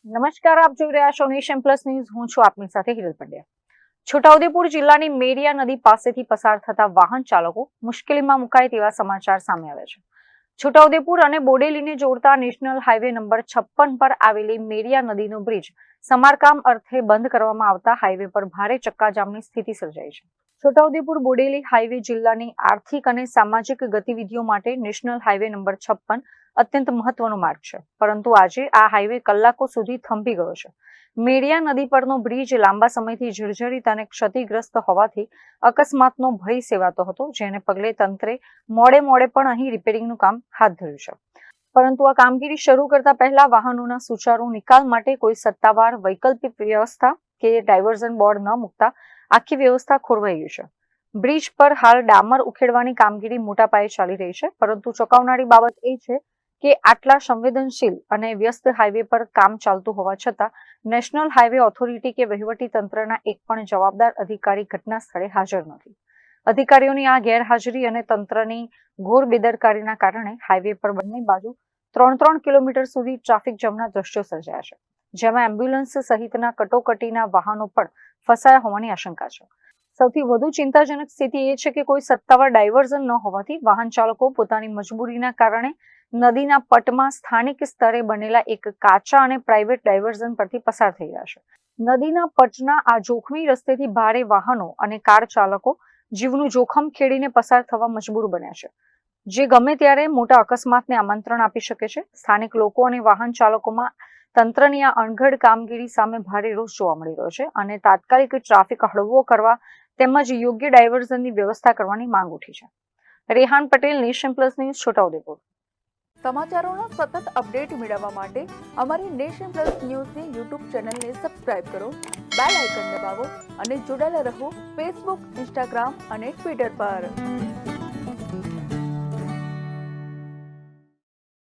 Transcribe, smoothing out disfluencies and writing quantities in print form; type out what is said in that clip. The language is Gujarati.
નમસ્કાર, આપ જોઈ રહ્યા છો નેશન પ્લસ ન્યૂઝ. હું છું આપની સાથે હિરલ પંડ્યા. છોટાઉદેપુર જિલ્લાની મેરિયા નદી પાસેથી પસાર થતા વાહન ચાલકો મુશ્કેલીમાં મુકાય તેવા સમાચાર સામે આવ્યા છે. છોટાઉદેપુર અને બોડેલીને જોડતા નેશનલ હાઈવે નંબર 56 પર આવેલી મેરિયા નદીનો બ્રિજ સમારકામ અર્થે બંધ કરવામાં આવતા હાઈવે પર ભારે ચક્કાજામની સ્થિતિ સર્જાઈ છે. છોટાઉદેપુર બોડેલી હાઈવે જિલ્લાની આર્થિક અને સામાજિક ગતિવિધિઓ માટે નેશનલ હાઈવે નંબર 56 અત્યંત મહત્વનો માર્ગ છે, પરંતુ આજે આ હાઈવે કલાકો સુધી થંભી ગયો છે. મેરિયા નદી પરનો બ્રિજ લાંબા સમયથી જર્જરિત અને ક્ષતિગ્રસ્ત હોવાથી અકસ્માતનો ભય સેવાતો હતો, જેને પગલે તંત્રે મોડે પણ અહીં રિપેરિંગનું કામ હાથ ધર્યું છે. પરંતુ આ કામગીરી શરૂ કરતા પહેલા વાહનોના સુચારુ નિકાલ માટે કોઈ સત્તાવાર વૈકલ્પિક વ્યવસ્થા કે ડાયવર્ઝન બોર્ડ ન મૂકતા આખી વ્યવસ્થા ખોરવાઈ ગઈ છે. બ્રિજ પર હાલ ડામર ઉખેડવાની કામગીરી મોટા પાયે ચાલી રહી છે, પરંતુ ચોંકાવનારી બાબત એ છે કે આટલા સંવેદનશીલ અને વ્યસ્ત હાઈવે પર કામ ચાલતું હોવા છતાં નેશનલ હાઈવે ઓથોરિટી કે વહીવટી તંત્રના એક પણ જવાબદાર અધિકારી ઘટના સ્થળે હાજર નથી. અધિકારીઓની આ ગેરહાજરી અને તંત્રની ઘોર બેદરકારીના કારણે હાઈવે પર બંને બાજુ 3 કિલોમીટર સુધી ટ્રાફિક જામના દ્રશ્યો સર્જાયા છે, જેમાં એમ્બ્યુલન્સ સહિતના કટોકટીના વાહનો પણ ફસાયા હોવાની આશંકા છે. સૌથી વધુ ચિંતાજનક સ્થિતિ એ છે કે કોઈ સત્તાવાર ડાયવર્ઝન ન હોવાથી વાહન ચાલકો પોતાની મજબૂરીના કારણે નદીના પટમાં સ્થાનિક સ્તરે બનેલા એક કાચા અને પ્રાઇવેટ ડાયવર્ઝન પરથી પસાર થઈ રહ્યા છે. નદીના પટના આ જોખમી રસ્તેથી ભારે વાહનો અને કાર ચાલકો જીવનું જોખમ ખેડીને પસાર થવા મજબૂર બન્યા છે, જે ગમે ત્યારે મોટા અકસ્માતને આમંત્રણ આપી શકે છે. સ્થાનિક લોકો અને વાહન ચાલકોમાં તંત્રની આ અણઘડ કામગીરી સામે ભારે રોષ જોવા મળી રહ્યો છે અને તાત્કાલિક ટ્રાફિક હળવો કરવા તેમજ યોગ્ય ડાયવર્ઝનની વ્યવસ્થા કરવાની માંગ ઉઠી છે. Rehan Patel, nation plus news, Chhota Udepur. સમાચારોના સતત અપડેટ મેળવવા માટે અમારી નેશન પ્લસ ન્યૂઝની યુટ્યુબ ચેનલને સબસ્ક્રાઇબ કરો, બેલ આઇકન દબાવો અને જોડાયેલા રહો ફેસબુક, ઇન્સ્ટાગ્રામ અને ટ્વિટર પર.